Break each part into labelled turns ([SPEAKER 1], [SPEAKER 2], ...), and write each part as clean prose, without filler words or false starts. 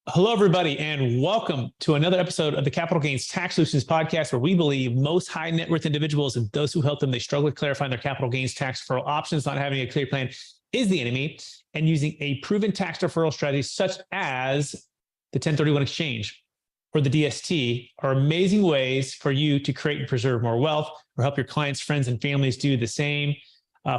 [SPEAKER 1] Hello, everybody, and welcome to another episode of the Capital Gains Tax Solutions podcast, where we believe most high net worth individuals and those who help them, they struggle with clarifying their capital gains tax deferral options. Not having a clear plan is the enemy, and using a proven tax deferral strategy such as the 1031 exchange or the DST are amazing ways for you to create and preserve more wealth or help your clients, friends, and families do the same.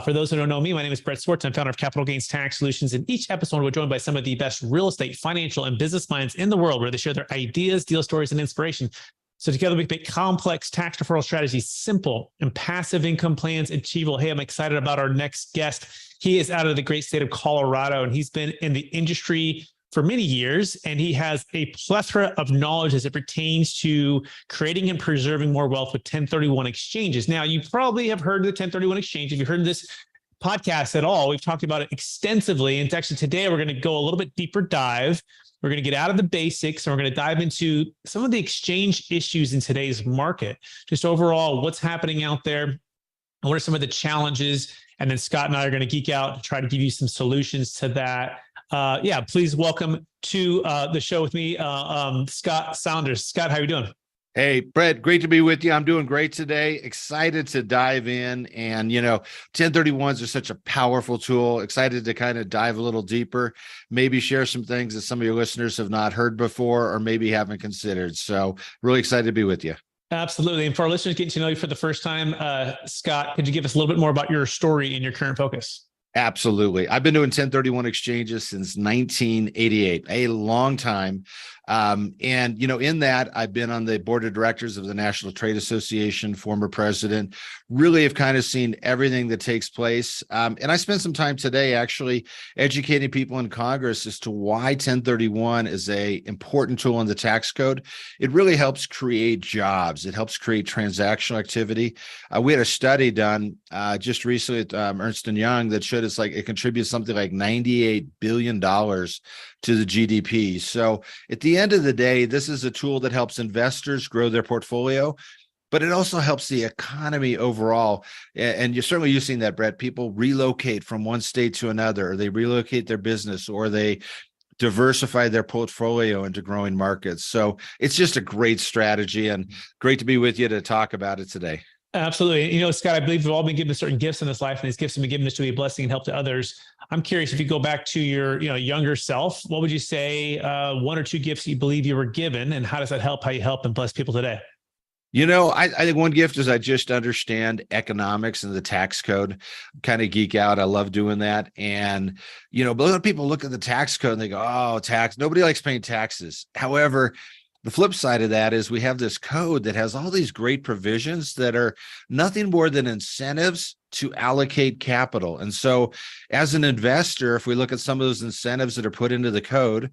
[SPEAKER 1] For those who don't know me, my name is Brett Swarts. I'm founder of Capital Gains Tax Solutions. In each episode, we're joined by some of the best real estate, financial, and business minds in the world, where they share their ideas, deal stories, and inspiration. So together, we make complex tax deferral strategies simple and passive income plans achievable. Hey, I'm excited about our next guest. He is out of the great state of Colorado, and he's been in the industry for many years, and he has a plethora of knowledge as it pertains to creating and preserving more wealth with 1031 exchanges. Now, you probably have heard of the 1031 exchange. If you've heard this podcast at all, we've talked about it extensively. And actually today, we're going to go a little bit deeper dive. We're going to get out of the basics, and we're going to dive into some of the exchange issues in today's market. Just overall, what's happening out there, and what are some of the challenges? And then Scott and I are going to geek out to try to give you some solutions to that. Please welcome to the show with me, Scott Saunders. Scott, how are you doing?
[SPEAKER 2] Hey, Brett, great to be with you. I'm doing great today. Excited to dive in. And, 1031s are such a powerful tool. Excited to kind of dive a little deeper, maybe share some things that some of your listeners have not heard before or maybe haven't considered. So really excited to be with you.
[SPEAKER 1] Absolutely. And for our listeners getting to know you for the first time, Scott, could you give us a little bit more about your story and your current focus?
[SPEAKER 2] Absolutely. I've been doing 1031 exchanges since 1988, a long time. In that, I've been on the board of directors of the National Trade Association, former president, really have kind of seen everything that takes place. And I spent some time today actually educating people in Congress as to why 1031 is a important tool in the tax code. It really helps create jobs. It helps create transactional activity. We had a study done just recently at Ernst & Young that showed it contributes something like $98 billion to the GDP. So at the end of the day, this is a tool that helps investors grow their portfolio, but it also helps the economy overall. And you're certainly using that, Brett. People relocate from one state to another, or they relocate their business, or they diversify their portfolio into growing markets. So it's just a great strategy, and great to be with you to talk about it today.
[SPEAKER 1] Absolutely. Scott, I believe we've all been given certain gifts in this life, and these gifts have been given us to be a blessing and help to others. I'm curious, if you go back to your younger self, what would you say one or two gifts you believe you were given, and how does that help how you help and bless people today?
[SPEAKER 2] I think one gift is I just understand economics and the tax code. Kind of geek out. I love doing that. And, a lot of people look at the tax code and they go, oh, tax. Nobody likes paying taxes. However, the flip side of that is we have this code that has all these great provisions that are nothing more than incentives to allocate capital. And so as an investor, if we look at some of those incentives that are put into the code,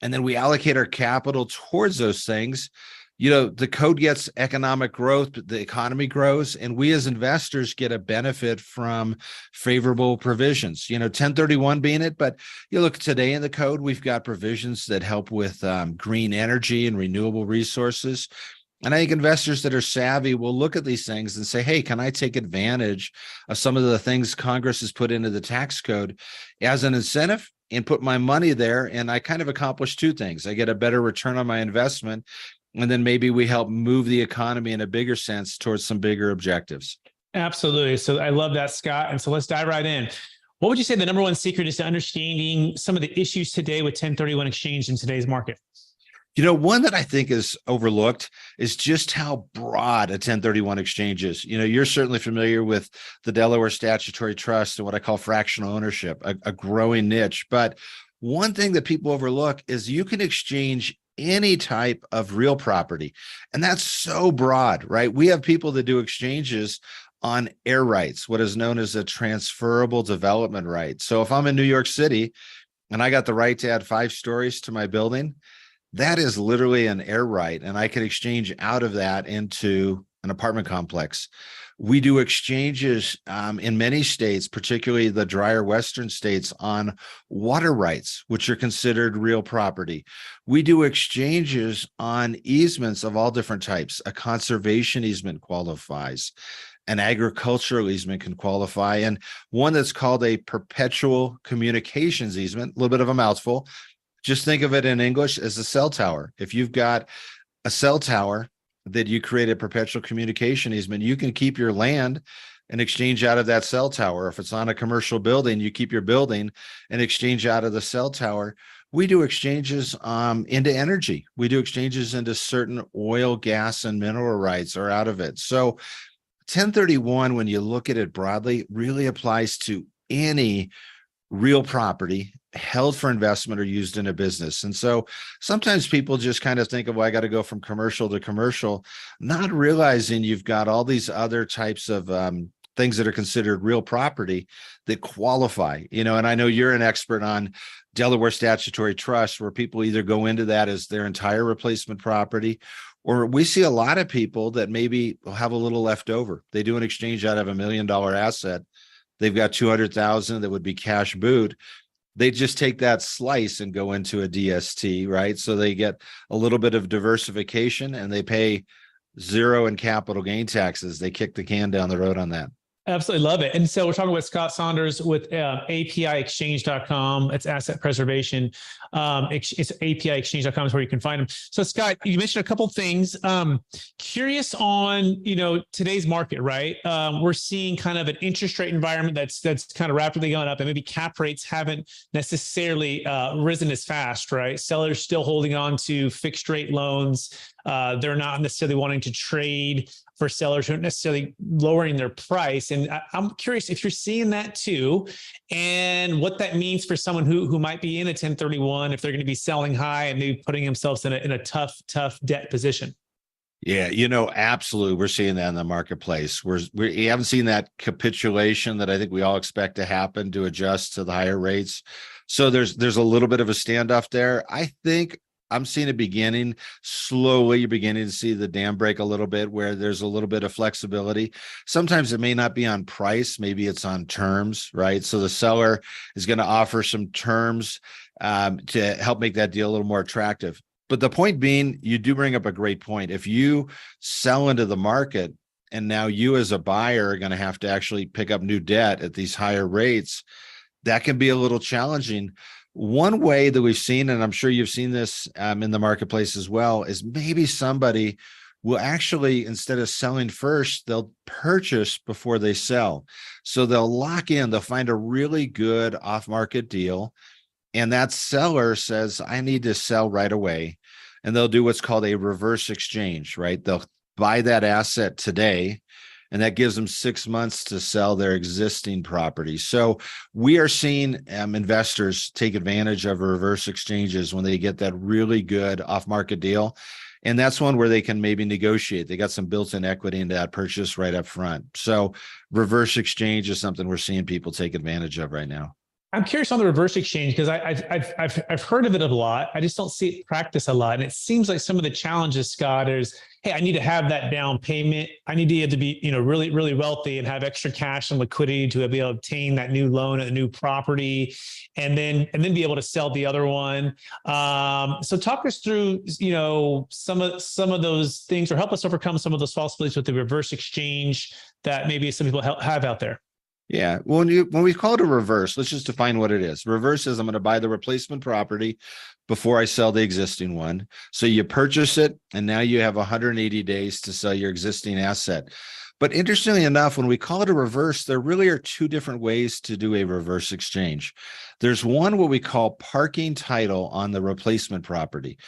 [SPEAKER 2] and then we allocate our capital towards those things, the code gets economic growth, the economy grows, and we as investors get a benefit from favorable provisions, 1031 being it. But you look today in the code, we've got provisions that help with green energy and renewable resources. And I think investors that are savvy will look at these things and say, hey, can I take advantage of some of the things Congress has put into the tax code as an incentive and put my money there? And I kind of accomplish two things. I get a better return on my investment, and then maybe we help move the economy in a bigger sense towards some bigger objectives.
[SPEAKER 1] Absolutely. So I love that, Scott. And so let's dive right in. What would you say the number one secret is to understanding some of the issues today with 1031 exchange in today's market?
[SPEAKER 2] One that I think is overlooked is just how broad a 1031 exchange is. You're certainly familiar with the Delaware Statutory Trust and what I call fractional ownership, a growing niche. But one thing that people overlook is you can exchange any type of real property. And that's so broad, right? We have people that do exchanges on air rights, what is known as a transferable development right. So if I'm in New York City and I got the right to add 5 stories to my building, that is literally an air right. And I can exchange out of that into an apartment complex. We do exchanges in many states, particularly the drier Western states, on water rights, which are considered real property. We do exchanges on easements of all different types. A conservation easement qualifies. An agricultural easement can qualify. And one that's called a perpetual communications easement, a little bit of a mouthful, Just think of it in English as a cell tower. If you've got a cell tower that you create a perpetual communication easement, you can keep your land and exchange out of that cell tower. If it's on a commercial building, you keep your building and exchange out of the cell tower. We do exchanges into energy. We do exchanges into certain oil, gas, and mineral rights are out of it. So 1031, when you look at it broadly, really applies to any real property held for investment or used in a business. And so sometimes people just kind of think of, well, I got to go from commercial to commercial, not realizing you've got all these other types of things that are considered real property that qualify, and I know you're an expert on Delaware statutory trust, where people either go into that as their entire replacement property, or we see a lot of people that maybe will have a little left over. They do an exchange out of $1 million asset. They've got 200,000 that would be cash boot. They just take that slice and go into a DST, right? So they get a little bit of diversification and they pay zero in capital gain taxes. They kick the can down the road on that.
[SPEAKER 1] Absolutely love it. And so we're talking with Scott Saunders with APIexchange.com. It's asset preservation. It's APIexchange.com is where you can find them. So Scott, you mentioned a couple of things. Curious on, today's market, right? We're seeing kind of an interest rate environment that's kind of rapidly going up, and maybe cap rates haven't necessarily risen as fast, right? Sellers still holding on to fixed rate loans. They're not necessarily wanting to trade for sellers who aren't necessarily lowering their price. And I'm curious if you're seeing that too, and what that means for someone who might be in a 1031, if they're going to be selling high and maybe putting themselves in a tough debt position.
[SPEAKER 2] Yeah, absolutely. We're seeing that in the marketplace. We haven't seen that capitulation that I think we all expect to happen to adjust to the higher rates. So there's a little bit of a standoff there. I think I'm seeing it beginning slowly. You're beginning to see the dam break a little bit, where there's a little bit of flexibility. Sometimes it may not be on price. Maybe it's on terms, right? So the seller is going to offer some terms to help make that deal a little more attractive. But the point being, you do bring up a great point. If you sell into the market and now you as a buyer are going to have to actually pick up new debt at these higher rates, that can be a little challenging. One way that we've seen, and I'm sure you've seen this in the marketplace as well, is maybe somebody will actually, instead of selling first, they'll purchase before they sell. So they'll lock in, they'll find a really good off-market deal. And that seller says, I need to sell right away. And they'll do what's called a reverse exchange, right? They'll buy that asset today, and that gives them 6 months to sell their existing property. So we are seeing investors take advantage of reverse exchanges when they get that really good off-market deal. And that's one where they can maybe negotiate. They got some built-in equity into that purchase right up front. So reverse exchange is something we're seeing people take advantage of right now.
[SPEAKER 1] I'm curious on the reverse exchange, because I've heard of it a lot. I just don't see it practiced a lot. And it seems like some of the challenges, Scott, is, hey, I need to have that down payment. I need to be, really, really wealthy and have extra cash and liquidity to be able to obtain that new loan at a new property, and then be able to sell the other one. So talk us through, some of those things, or help us overcome some of those false beliefs with the reverse exchange that maybe some people have out there.
[SPEAKER 2] Yeah. Well, when we call it a reverse, let's just define what it is. Reverse is I'm going to buy the replacement property before I sell the existing one. So you purchase it, and now you have 180 days to sell your existing asset. But interestingly enough, when we call it a reverse, there really are two different ways to do a reverse exchange. There's one, what we call parking title on the replacement property.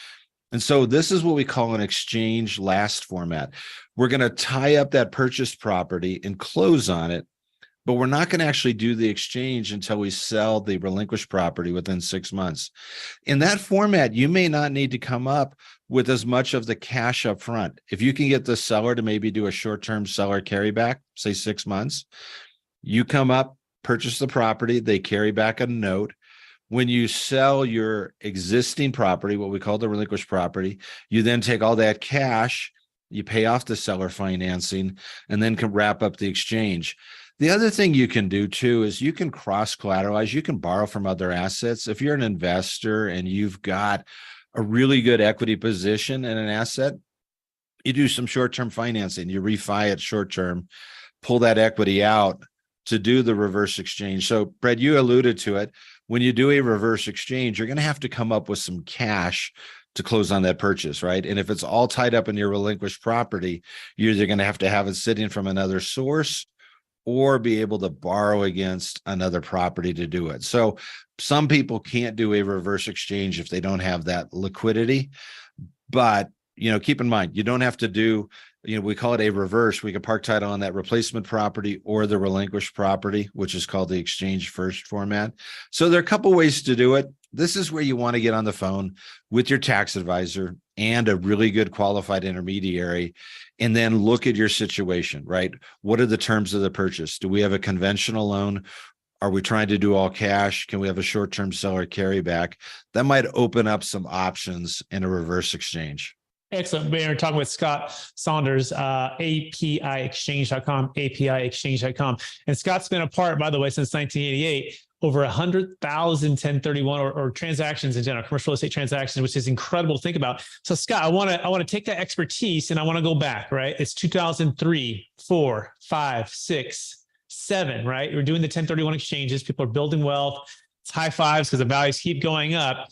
[SPEAKER 2] And so this is what we call an exchange last format. We're going to tie up that purchased property and close on it, but we're not going to actually do the exchange until we sell the relinquished property within 6 months. In that format, you may not need to come up with as much of the cash up front. If you can get the seller to maybe do a short-term seller carryback, say 6 months, you come up, purchase the property, they carry back a note. When you sell your existing property, what we call the relinquished property, you then take all that cash, you pay off the seller financing, and then can wrap up the exchange. The other thing you can do too is you can cross-collateralize. You can borrow from other assets. If you're an investor and you've got a really good equity position in an asset, you do some short-term financing. You refi it short-term, pull that equity out to do the reverse exchange. So, Brett, you alluded to it. When you do a reverse exchange, you're going to have to come up with some cash to close on that purchase, right? And if it's all tied up in your relinquished property, you're either going to have it sitting from another source or be able to borrow against another property to do it. So some people can't do a reverse exchange if they don't have that liquidity. But, keep in mind, you don't have to do, we call it a reverse. We can park title on that replacement property or the relinquished property, which is called the exchange first format. So there are a couple ways to do it. This is where you want to get on the phone with your tax advisor and a really good qualified intermediary, and then look at your situation, right? What are the terms of the purchase? Do we have a conventional loan? Are we trying to do all cash? Can we have a short-term seller carryback? That might open up some options in a reverse exchange.
[SPEAKER 1] Excellent. We're talking with Scott Saunders, APIexchange.com, APIexchange.com. And Scott's been a part, by the way, since 1988, over 100,000 1031 or transactions in general, commercial real estate transactions, which is incredible to think about. So Scott, I want to take that expertise and I want to go back, right? It's 2003, 4, 5, 6, 7, right? We're doing the 1031 exchanges. People are building wealth. It's high fives because the values keep going up.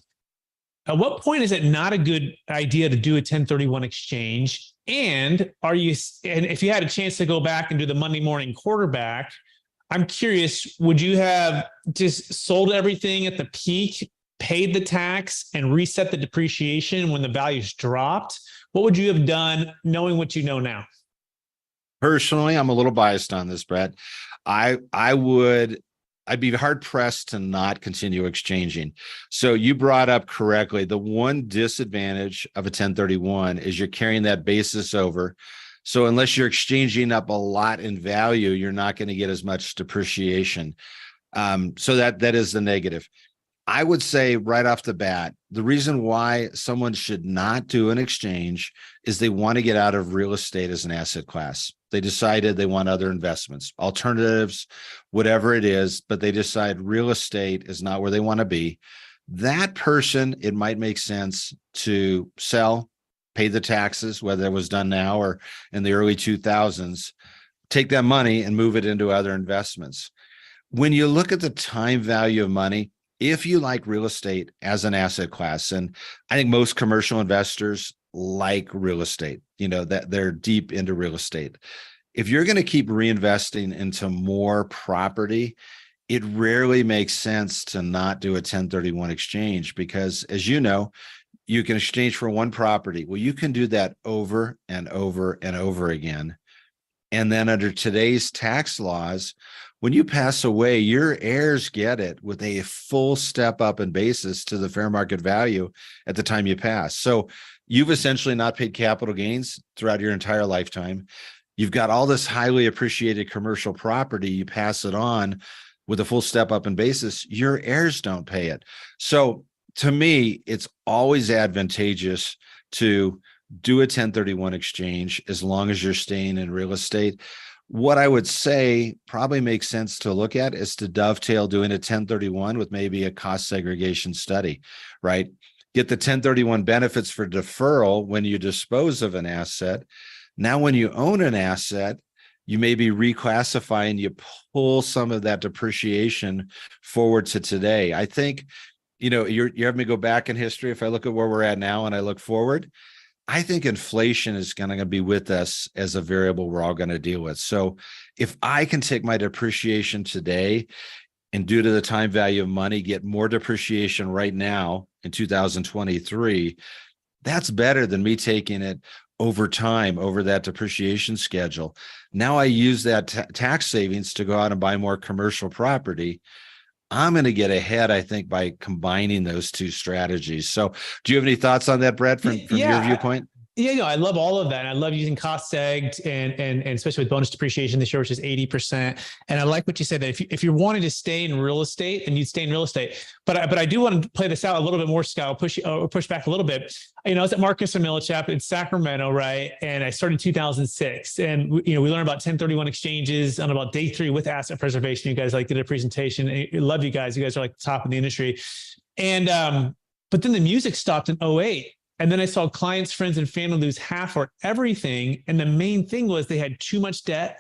[SPEAKER 1] At what point is it not a good idea to do a 1031 exchange? And if you had a chance to go back and do the Monday morning quarterback, I'm curious, would you have just sold everything at the peak, paid the tax, and reset the depreciation when the values dropped? What would you have done knowing what you know now?
[SPEAKER 2] Personally, I'm a little biased on this, Brett. I'd be hard pressed to not continue exchanging. So you brought up correctly, the one disadvantage of a 1031 is you're carrying that basis over. So unless you're exchanging up a lot in value, you're not going to get as much depreciation. So that is the negative. I would say right off the bat, the reason why someone should not do an exchange is they want to get out of real estate as an asset class. They decided they want other investments, alternatives, whatever it is, but they decide real estate is not where they want to be. That person, it might make sense to sell, pay the taxes, whether it was done now or in the early 2000s, take that money and move it into other investments. When you look at the time value of money, if you like real estate as an asset class, and I think most commercial investors like real estate, that they're deep into real estate. If you're going to keep reinvesting into more property, it rarely makes sense to not do a 1031 exchange because, as you know, you can exchange for one property. Well, you can do that over and over and over again. And then under today's tax laws, when you pass away, your heirs get it with a full step up in basis to the fair market value at the time you pass. So you've essentially not paid capital gains throughout your entire lifetime. You've got all this highly appreciated commercial property. You pass it on with a full step up in basis. Your heirs don't pay it. So to me, it's always advantageous to do a 1031 exchange as long as you're staying in real estate. What I would say probably makes sense to look at is to dovetail doing a 1031 with maybe a cost segregation study, right? Get the 1031 benefits for deferral when you dispose of an asset. Now, when you own an asset, you may be reclassifying, you pull some of that depreciation forward to today. I think, you're having me go back in history. If I look at where we're at now and I look forward, I think inflation is going to be with us as a variable we're all going to deal with. So if I can take my depreciation today and due to the time value of money, get more depreciation right now in 2023, that's better than me taking it over time, over that depreciation schedule. Now I use that tax savings to go out and buy more commercial property. I'm going to get ahead, I think, by combining those two strategies. So do you have any thoughts on that, Brett, from your viewpoint?
[SPEAKER 1] Yeah, I love all of that. I love using cost segged and especially with bonus depreciation this year, which is 80%. And I like what you said that if you're wanting to stay in real estate, then you'd stay in real estate. But I do want to play this out a little bit more, Scott. I'll push back a little bit. I was at Marcus Millichap in Sacramento, right? And I started in 2006. And we learned about 1031 exchanges on about day 3 with asset preservation. You guys did a presentation. I love you guys. You guys are like the top of the industry. And but then the music stopped in 2008. And then I saw clients, friends, and family lose half or everything. And the main thing was they had too much debt,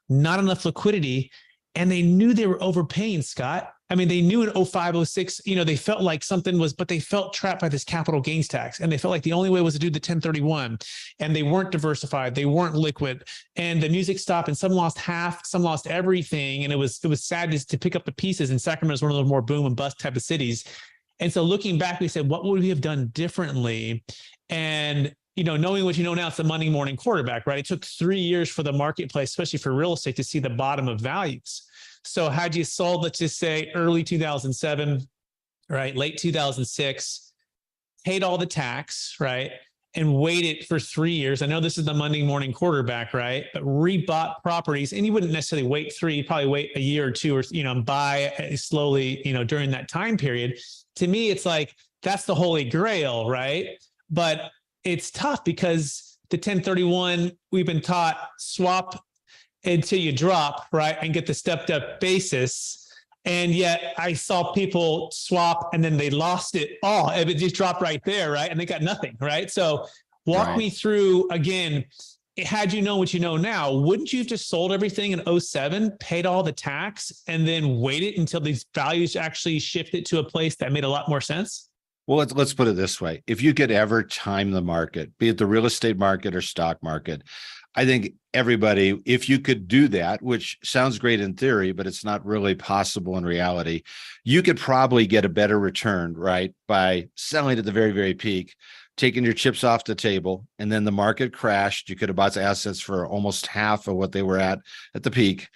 [SPEAKER 1] not enough liquidity, and they knew they were overpaying, Scott. I mean, they knew in 05, 06, they felt like something was, but they felt trapped by this capital gains tax. And they felt like the only way was to do the 1031. And they weren't diversified. They weren't liquid. And the music stopped, and some lost half, some lost everything. And it was sad to pick up the pieces. And Sacramento is one of those more boom and bust type of cities. And so looking back, we said, what would we have done differently? And knowing what you know now, it's the Monday morning quarterback, right? It took 3 years for the marketplace, especially for real estate, to see the bottom of values. So had you sold, let's just say early 2007, right, late 2006, paid all the tax, right, and waited for 3 years. I know this is the Monday morning quarterback, right, but rebought properties, and you wouldn't necessarily wait 3, you'd probably wait a year or two, or buy slowly, during that time period. To me, it's like that's the holy grail, right? But it's tough because the 1031, we've been taught swap until you drop, right, and get the stepped up basis. And yet I saw people swap and then they lost it all. It just dropped right there, right? And they got nothing, right? So walk me through, again, had you known what you know now, wouldn't you have just sold everything in 07, paid all the tax, and then waited until these values actually shifted to a place that made a lot more sense?
[SPEAKER 2] Well, let's put it this way. If you could ever time the market, be it the real estate market or stock market, I think everybody, if you could do that, which sounds great in theory, but it's not really possible in reality, you could probably get a better return, right, by selling at the very, very peak, taking your chips off the table, and then the market crashed. You could have bought assets for almost half of what they were at the peak.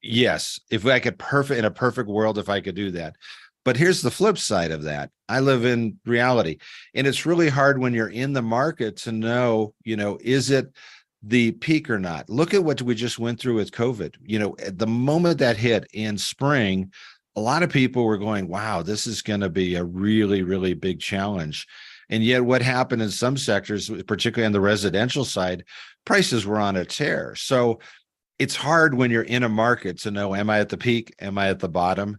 [SPEAKER 2] Yes, if I could in a perfect world, if I could do that. But here's the flip side of that. I live in reality, and it's really hard when you're in the market to know, is it the peak or not? Look at what we just went through with COVID. At the moment that hit in spring, a lot of people were going, wow, this is going to be a really, really big challenge. And yet what happened in some sectors, particularly on the residential side, prices were on a tear. So it's hard when you're in a market to know, am I at the peak? Am I at the bottom?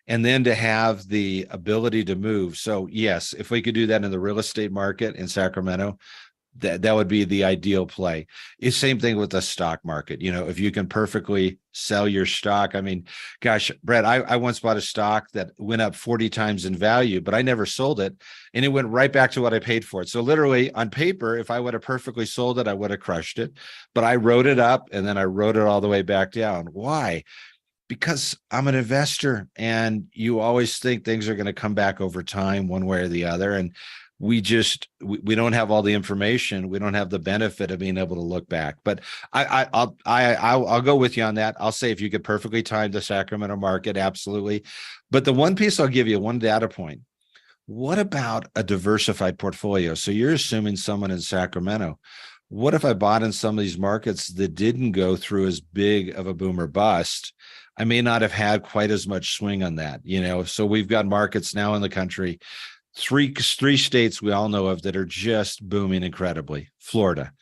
[SPEAKER 2] And then to have the ability to move. So yes, if we could do that in the real estate market in Sacramento, that would be the ideal play. It's same thing with the stock market. If you can perfectly sell your stock. I mean, gosh, Brett, I once bought a stock that went up 40 times in value, but I never sold it. And it went right back to what I paid for it. So literally on paper, if I would have perfectly sold it, I would have crushed it. But I wrote it up and then I wrote it all the way back down. Why? Because I'm an investor, and you always think things are going to come back over time one way or the other. And we don't have all the information. We don't have the benefit of being able to look back. But I'll go with you on that. I'll say if you could perfectly time the Sacramento market, absolutely. But the one piece I'll give you, one data point. What about a diversified portfolio? So you're assuming someone in Sacramento. What if I bought in some of these markets that didn't go through as big of a boom or bust? I may not have had quite as much swing on that, So we've got markets now in the country, three states we all know of that are just booming incredibly: Florida,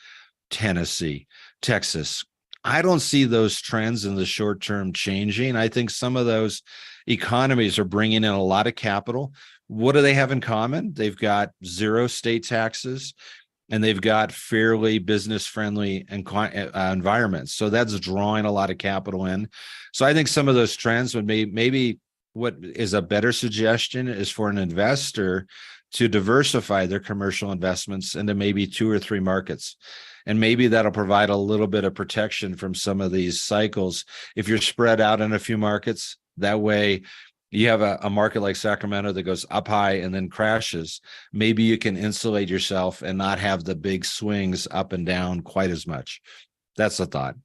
[SPEAKER 2] Tennessee, Texas. I don't see those trends in the short term changing. I think some of those economies are bringing in a lot of capital. What do they have in common? They've got zero state taxes, and they've got fairly business-friendly environments. So that's drawing a lot of capital in. So I think some of those trends would maybe what is a better suggestion is for an investor to diversify their commercial investments into maybe 2 or 3 markets. And maybe that'll provide a little bit of protection from some of these cycles. If you're spread out in a few markets, that way you have a market like Sacramento that goes up high and then crashes. Maybe you can insulate yourself and not have the big swings up and down quite as much. That's the thought.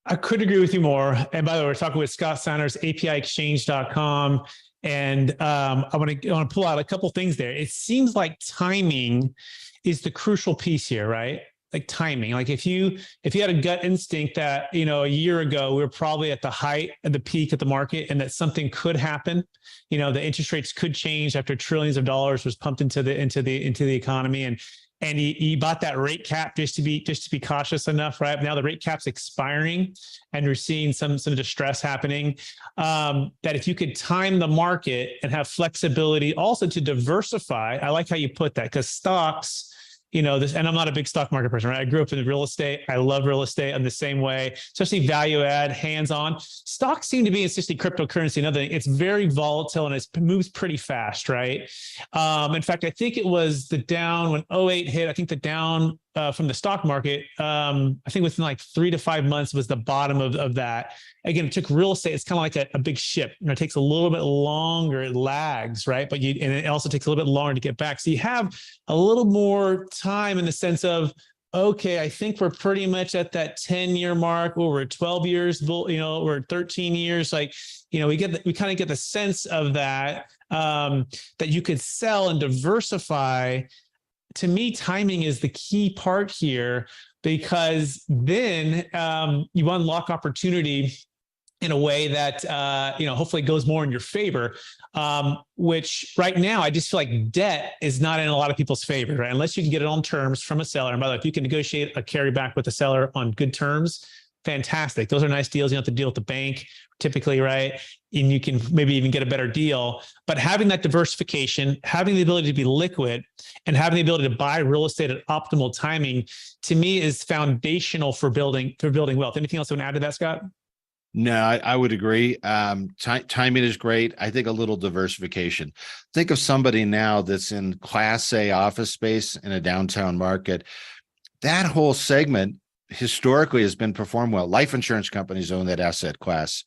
[SPEAKER 1] I couldn't agree with you more. And by the way, we're talking with Scott Sanders, APIexchange.com. And I want to pull out a couple things there. It seems like timing is the crucial piece here, right? Like timing. Like if you had a gut instinct that, a year ago, we were probably at the height of the peak of the market and that something could happen, the interest rates could change after trillions of dollars was pumped into the economy. And you bought that rate cap just to be cautious enough, right? Now the rate cap's expiring and we're seeing some distress happening. That if you could time the market and have flexibility also to diversify, I like how you put that, because stocks, this, and I'm not a big stock market person, right? I grew up in real estate. I love real estate. I'm the same way, especially value add, hands-on. Stocks seem to be, especially cryptocurrency, another thing. It's very volatile and it moves pretty fast, right? In fact, I think it was the down when '08 hit. I think the down from the stock market, I think within like 3 to 5 months was the bottom of that. Again, it took real estate. It's kind of like a big ship. It takes a little bit longer. It lags, right? And it also takes a little bit longer to get back. So you have a little more time in the sense of, okay, I think we're pretty much at that 10-year mark. We're 12 years, we're 13 years. Like, we kind of get the sense of that, that you could sell and diversify. To me, timing is the key part here, because then you unlock opportunity in a way that hopefully goes more in your favor. Which right now I just feel like debt is not in a lot of people's favor, right? Unless you can get it on terms from a seller. And by the way, if you can negotiate a carryback with a seller on good terms, fantastic. Those are nice deals. You don't have to deal with the bank typically, right? And you can maybe even get a better deal. But having that diversification, having the ability to be liquid, and having the ability to buy real estate at optimal timing, to me is foundational for building wealth. Anything else you want to add to that, Scott?
[SPEAKER 2] No, I would agree. Timing is great. I think a little diversification. Think of somebody now that's in Class A office space in a downtown market. That whole segment historically has been performed well. Life insurance companies own that asset class.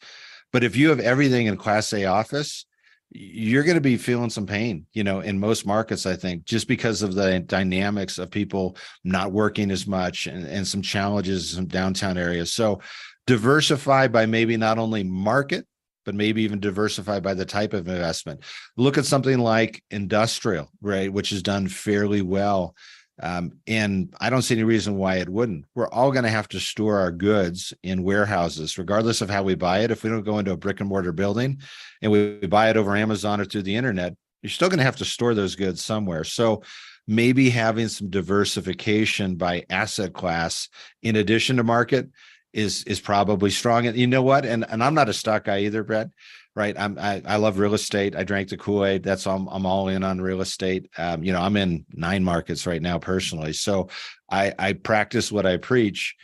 [SPEAKER 2] But if you have everything in Class A office, you're going to be feeling some pain, in most markets, I think, just because of the dynamics of people not working as much and some challenges in some downtown areas. So diversify by maybe not only market, but maybe even diversify by the type of investment. Look at something like industrial, right, which has done fairly well. And I don't see any reason why it wouldn't. We're all going to have to store our goods in warehouses, regardless of how we buy it. If we don't go into a brick and mortar building and we buy it over Amazon or through the internet, you're still going to have to store those goods somewhere. So maybe having some diversification by asset class in addition to market is probably strong. And you know what? And I'm not a stock guy either, Brett. Right. I love real estate. I drank the Kool-Aid. I'm all in on real estate. I'm in 9 markets right now personally. So I practice what I preach.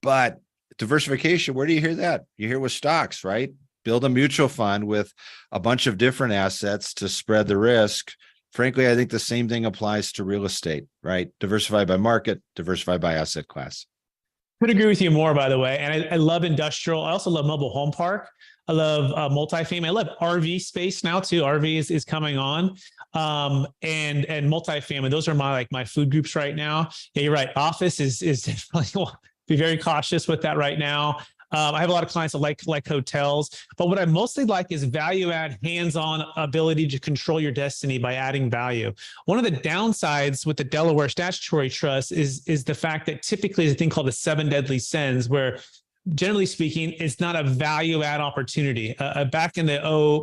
[SPEAKER 2] But diversification, where do you hear that? You hear with stocks, right? Build a mutual fund with a bunch of different assets to spread the risk. Frankly, I think the same thing applies to real estate, right? Diversify by market, diversify by asset class.
[SPEAKER 1] Could agree with you more, by the way. And I love industrial. I also love mobile home park. I love multifamily. I love RV space now too. RV is coming on, and multifamily. Those are my food groups right now. Yeah, you're right. Office is definitely, be very cautious with that right now. I have a lot of clients that like hotels, but what I mostly like is value add, hands-on ability to control your destiny by adding value. One of the downsides with the Delaware Statutory Trust is the fact that typically there's a thing called the 7 deadly sins, where generally speaking, it's not a value add opportunity. Back in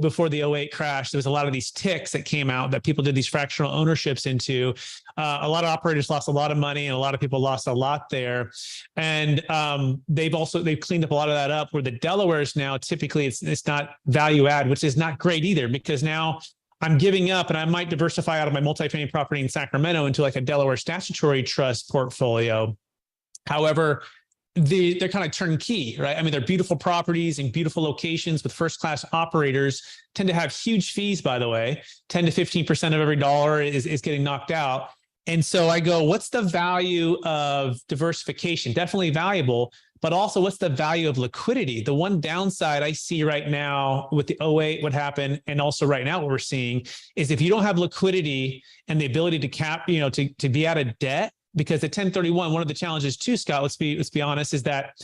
[SPEAKER 1] before the '08 crash, there was a lot of these ticks that came out that people did these fractional ownerships into. A lot of operators lost a lot of money, and a lot of people lost a lot there. And they've cleaned up a lot of that up, where the Delaware's now typically it's not value add, which is not great either, because now I'm giving up and I might diversify out of my multifamily property in Sacramento into like a Delaware Statutory Trust portfolio. However, they're kind of turnkey, right? I mean, they're beautiful properties in beautiful locations with first-class operators, tend to have huge fees, by the way. 10 to 15% of every dollar is getting knocked out. And so I go, what's the value of diversification? Definitely valuable, but also what's the value of liquidity? The one downside I see right now with the '08, what happened, and also right now what we're seeing is if you don't have liquidity and the ability to to be out of debt, because the 1031, one of the challenges too, Scott, let's be honest, is that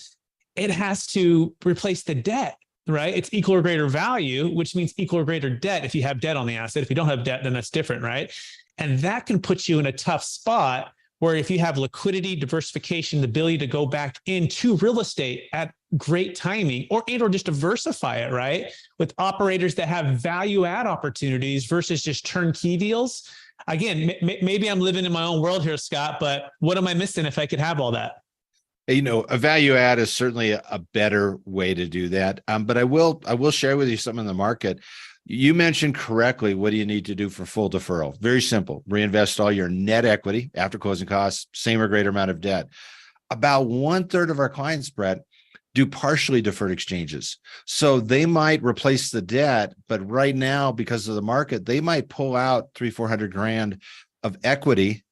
[SPEAKER 1] it has to replace the debt, right? It's equal or greater value, which means equal or greater debt if you have debt on the asset. If you don't have debt, then that's different, right? And that can put you in a tough spot where if you have liquidity, diversification, the ability to go back into real estate at great timing or just diversify it, right? With operators that have value add opportunities versus just turnkey deals. Again, maybe I'm living in my own world here, Scott, but what am I missing if I could have all that?
[SPEAKER 2] A value add is certainly a better way to do that. But I will share with you something in the market. You mentioned correctly. What do you need to do for full deferral? Very simple. Reinvest all your net equity after closing costs, same or greater amount of debt. About 1/3 of our clients, Brett, do partially deferred exchanges. So they might replace the debt, but right now, because of the market, they might pull out 300-400 grand of equity,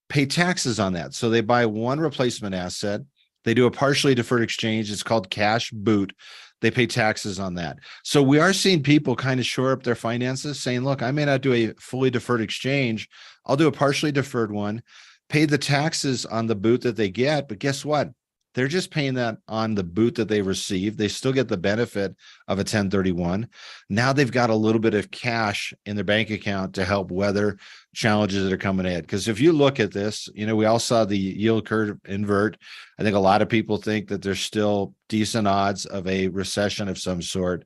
[SPEAKER 2] pay taxes on that. So they buy one replacement asset. They do a partially deferred exchange. It's called cash boot. They pay taxes on that. So we are seeing people kind of shore up their finances, saying, look, I may not do a fully deferred exchange. I'll do a partially deferred one, pay the taxes on the boot that they get. But guess what? They're just paying that on the boot that they receive. They still get the benefit of a 1031. Now they've got a little bit of cash in their bank account to help weather challenges that are coming in. Because if you look at this, we all saw the yield curve invert. I think a lot of people think that there's still decent odds of a recession of some sort.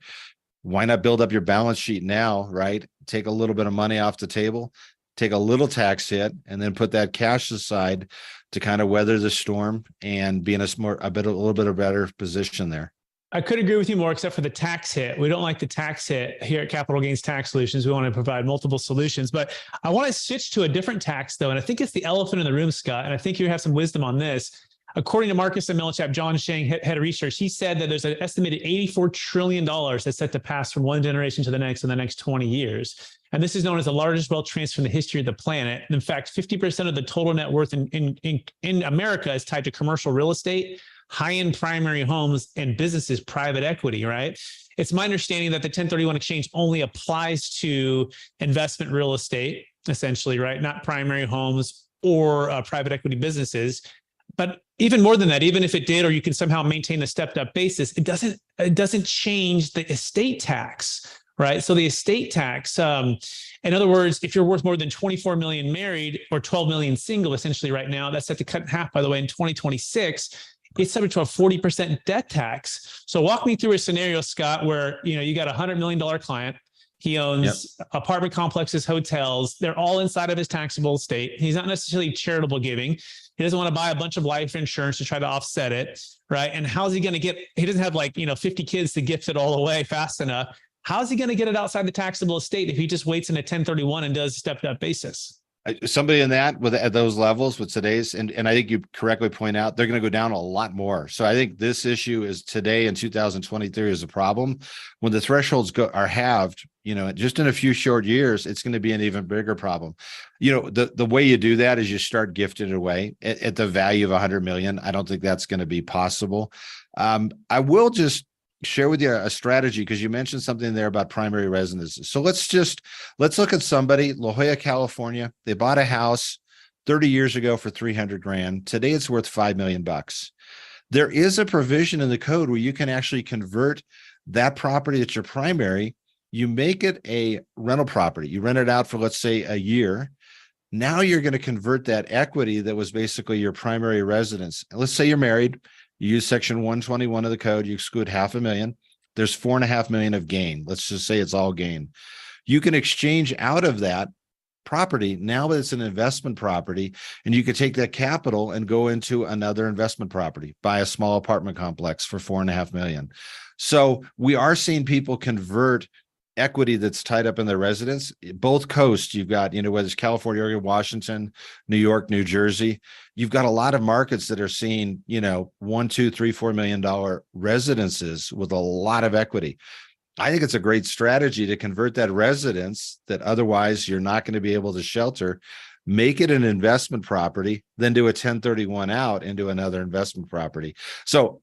[SPEAKER 2] Why not build up your balance sheet now, right? Take a little bit of money off the table, take a little tax hit, and then put that cash aside to kind of weather the storm and be in a little bit of better position there.
[SPEAKER 1] I could agree with you more, except for the tax hit. We don't like the tax hit here at Capital Gains Tax Solutions. We want to provide multiple solutions, but I want to switch to a different tax though. And I think it's the elephant in the room, Scott. And I think you have some wisdom on this. According to Marcus Millichap, John Shang, head of research, he said that there's an estimated $84 trillion that's set to pass from one generation to the next in the next 20 years. And this is known as the largest wealth transfer in the history of the planet. And in fact, 50% of the total net worth in America is tied to commercial real estate, high-end primary homes, and businesses, private equity, right? It's my understanding that the 1031 exchange only applies to investment real estate, essentially, right? Not primary homes or private equity businesses. But even more than that, even if it did, or you can somehow maintain a stepped up basis, it doesn't change the estate tax, right? So the estate tax, in other words, if you're worth more than 24 million married or 12 million single, essentially right now, that's set to cut in half, by the way, in 2026, it's subject to a 40% debt tax. So walk me through a scenario, Scott, where, you got a $100 million client. He owns apartment complexes, hotels. They're all inside of his taxable estate. He's not necessarily charitable giving. He doesn't want to buy a bunch of life insurance to try to offset it, right? And how's he going to get, he doesn't have 50 kids to gift it all away fast enough. How's he going to get it outside the taxable estate if he just waits in a 1031 and does a stepped up basis?
[SPEAKER 2] Somebody in that at those levels with today's, and I think you correctly point out, they're going to go down a lot more. So I think this issue is today in 2023 is a problem. When the thresholds are halved, just in a few short years, it's going to be an even bigger problem. The way you do that is you start gifting it away at the value of 100 million. I don't think that's going to be possible. I will just share with you a strategy, because you mentioned something there about primary residences. So let's look at somebody, La Jolla, California. They bought a house 30 years ago for 300 grand. Today it's worth $5 million. There is a provision in the code where you can actually convert that property that's your primary. You make it a rental property. You rent it out for, let's say, a year. Now you're going to convert that equity that was basically your primary residence. Let's say you're married. You use section 121 of the code, you exclude $500,000. There's $4.5 million of gain. Let's just say it's all gain. You can exchange out of that property. Now it's an investment property, and you could take that capital and go into another investment property, buy a small apartment complex for $4.5 million. So we are seeing people convert equity that's tied up in their residence. Both coasts, you've got, whether it's California, Oregon, Washington, New York, New Jersey, you've got a lot of markets that are seeing, $1, $2, $3, $4 million residences with a lot of equity. I think it's a great strategy to convert that residence that otherwise you're not going to be able to shelter, make it an investment property, then do a 1031 out into another investment property. So,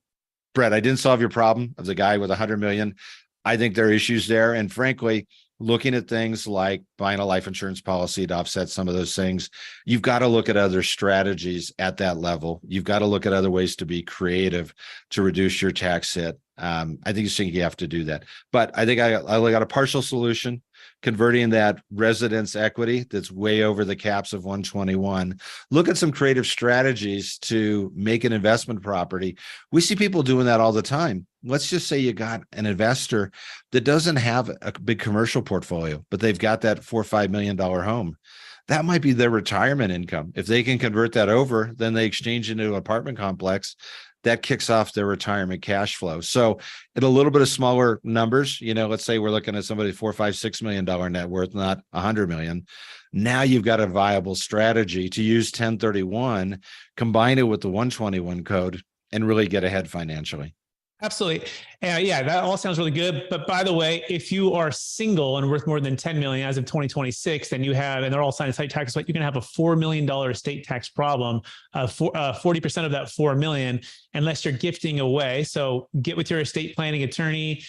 [SPEAKER 2] Brett, I didn't solve your problem of the guy with 100 million. I think there are issues there. And frankly, looking at things like buying a life insurance policy to offset some of those things, you've got to look at other strategies at that level. You've got to look at other ways to be creative to reduce your tax hit. I think you have to do that. But I think I got a partial solution, converting that residence equity that's way over the caps of 121. Look at some creative strategies to make an investment property. We see people doing that all the time. Let's just say you got an investor that doesn't have a big commercial portfolio, but they've got that $4 or $5 million home. That might be their retirement income. If they can convert that over, then they exchange into an apartment complex. that kicks off their retirement cash flow. So at a little bit of smaller numbers, let's say we're looking at somebody $4, $5, $6 million net worth, not 100 million. Now you've got a viable strategy to use 1031, combine it with the 121 code, and really get ahead financially.
[SPEAKER 1] Absolutely. Yeah, that all sounds really good. But by the way, if you are single and worth more than 10 million as of 2026, then you have, and they're all signed state taxes, but you can have a $4 million estate tax problem, 40% of that 4 million, unless you're gifting away. So get with your estate planning attorney,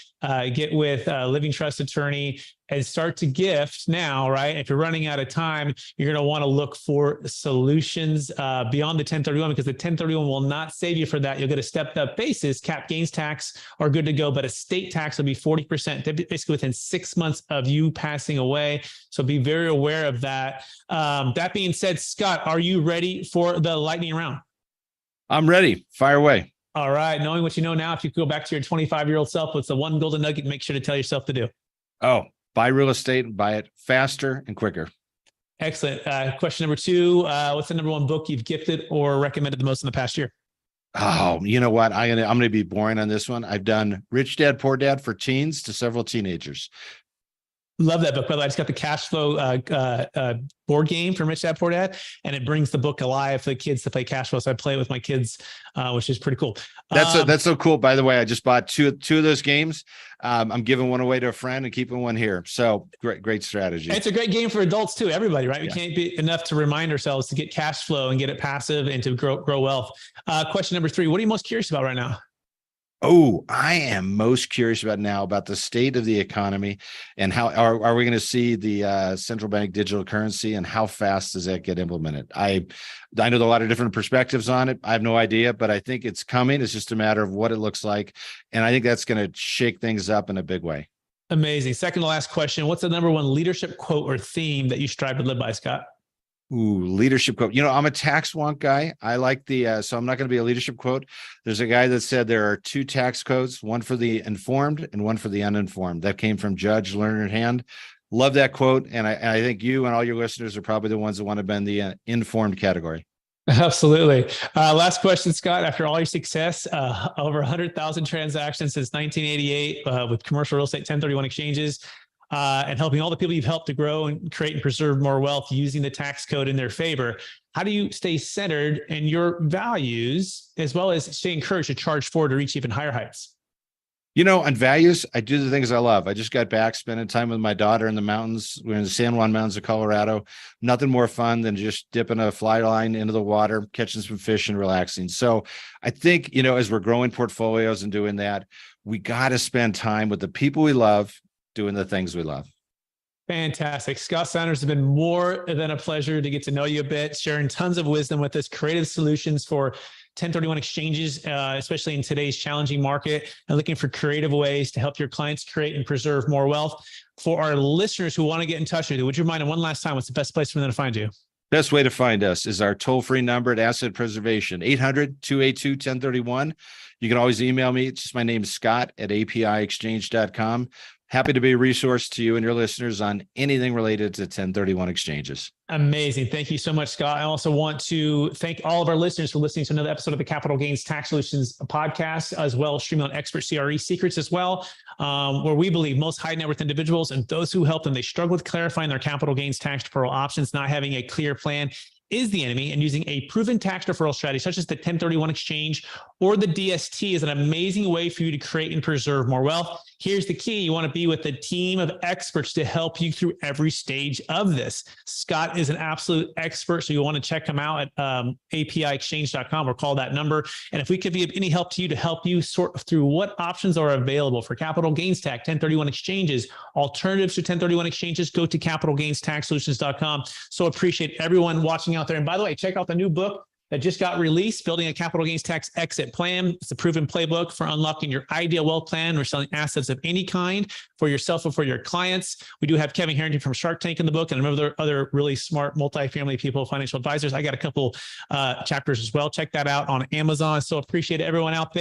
[SPEAKER 1] get with a living trust attorney, and start to gift now, right? If you're running out of time, you're going to want to look for solutions beyond the 1031, because the 1031 will not save you for that. You'll get a stepped up basis. Cap gains tax are good to go, but estate tax will be 40%, basically within 6 months of you passing away. So be very aware of that. That being said, Scott, are you ready for the lightning round?
[SPEAKER 2] I'm ready. Fire away.
[SPEAKER 1] All right. Knowing what you know now, if you could go back to your 25-year-old self, what's the one golden nugget make sure to tell yourself to do?
[SPEAKER 2] Oh, buy real estate and buy it faster and quicker.
[SPEAKER 1] Excellent. Question number 2, what's the number one book you've gifted or recommended the most in the past year?
[SPEAKER 2] Oh, you know what? I'm gonna be boring on this one. I've done Rich Dad, Poor Dad for teens to several teenagers.
[SPEAKER 1] Love that book. By the way, I just got the cash flow board game from Rich Dad Poor Dad, and it brings the book alive for the kids to play cash flow. So I play it with my kids, which is pretty cool.
[SPEAKER 2] That's so cool. By the way, I just bought two of those games. I'm giving one away to a friend and keeping one here. So great strategy.
[SPEAKER 1] And it's a great game for adults too. Everybody, right? We
[SPEAKER 2] Yeah.
[SPEAKER 1] can't be enough to remind ourselves to get cash flow and get it passive and to grow wealth. Question number 3, what are you most curious about right now?
[SPEAKER 2] Oh, I am most curious about the state of the economy and how are we going to see the central bank digital currency, and how fast does that get implemented? I know there are a lot of different perspectives on it. I have no idea, but I think it's coming. It's just a matter of what it looks like. And I think that's going to shake things up in a big way.
[SPEAKER 1] Amazing. Second to last question. What's the number one leadership quote or theme that you strive to live by, Scott?
[SPEAKER 2] Ooh, leadership quote. I'm a tax wonk guy. I like so I'm not going to be a leadership quote. There's a guy that said there are 2 tax codes, one for the informed and one for the uninformed. That came from Judge Learned Hand. Love that quote. And I think you and all your listeners are probably the ones that want to be in the informed category.
[SPEAKER 1] Absolutely. Last question, Scott. After all your success, over 100,000 transactions since 1988 with commercial real estate 1031 exchanges, and helping all the people you've helped to grow and create and preserve more wealth using the tax code in their favor, how do you stay centered in your values as well as stay encouraged to charge forward to reach even higher heights?
[SPEAKER 2] On values, I do the things I love. I just got back spending time with my daughter in the mountains. We're in the San Juan Mountains of Colorado. Nothing more fun than just dipping a fly line into the water, catching some fish and relaxing. So I think, as we're growing portfolios and doing that, we got to spend time with the people we love, doing the things we love.
[SPEAKER 1] Fantastic. Scott Saunders, has been more than a pleasure to get to know you a bit, sharing tons of wisdom with us, creative solutions for 1031 exchanges, especially in today's challenging market, and looking for creative ways to help your clients create and preserve more wealth. For our listeners who want to get in touch with you, would you mind one last time, what's the best place for them to find you?
[SPEAKER 2] Best way to find us is our toll-free number at Asset Preservation, 800-282-1031. You can always email me. It's just my name is Scott at apiexchange.com. Happy to be a resource to you and your listeners on anything related to 1031 exchanges.
[SPEAKER 1] Amazing. Thank you so much, Scott. I also want to thank all of our listeners for listening to another episode of the Capital Gains Tax Solutions podcast, as well as streaming on expert CRE secrets as well, where we believe most high net worth individuals and those who help them, they struggle with clarifying their capital gains tax deferral options, not having a clear plan is the enemy, and using a proven tax deferral strategy such as the 1031 exchange or the DST is an amazing way for you to create and preserve more wealth. Here's the key. You want to be with a team of experts to help you through every stage of this. Scott is an absolute expert, so you want to check him out at apiexchange.com or call that number. And if we could be of any help to you to help you sort through what options are available for capital gains tax, 1031 exchanges, alternatives to 1031 exchanges, go to capitalgainstaxsolutions.com. So appreciate everyone watching out there. And by the way, check out the new book that just got released, Building a Capital Gains Tax Exit Plan. It's a proven playbook for unlocking your ideal wealth plan or selling assets of any kind for yourself or for your clients. We do have Kevin Harrington from Shark Tank in the book, and remember other really smart multifamily people, financial advisors. I got a couple chapters as well. Check that out on Amazon. So appreciate everyone out there.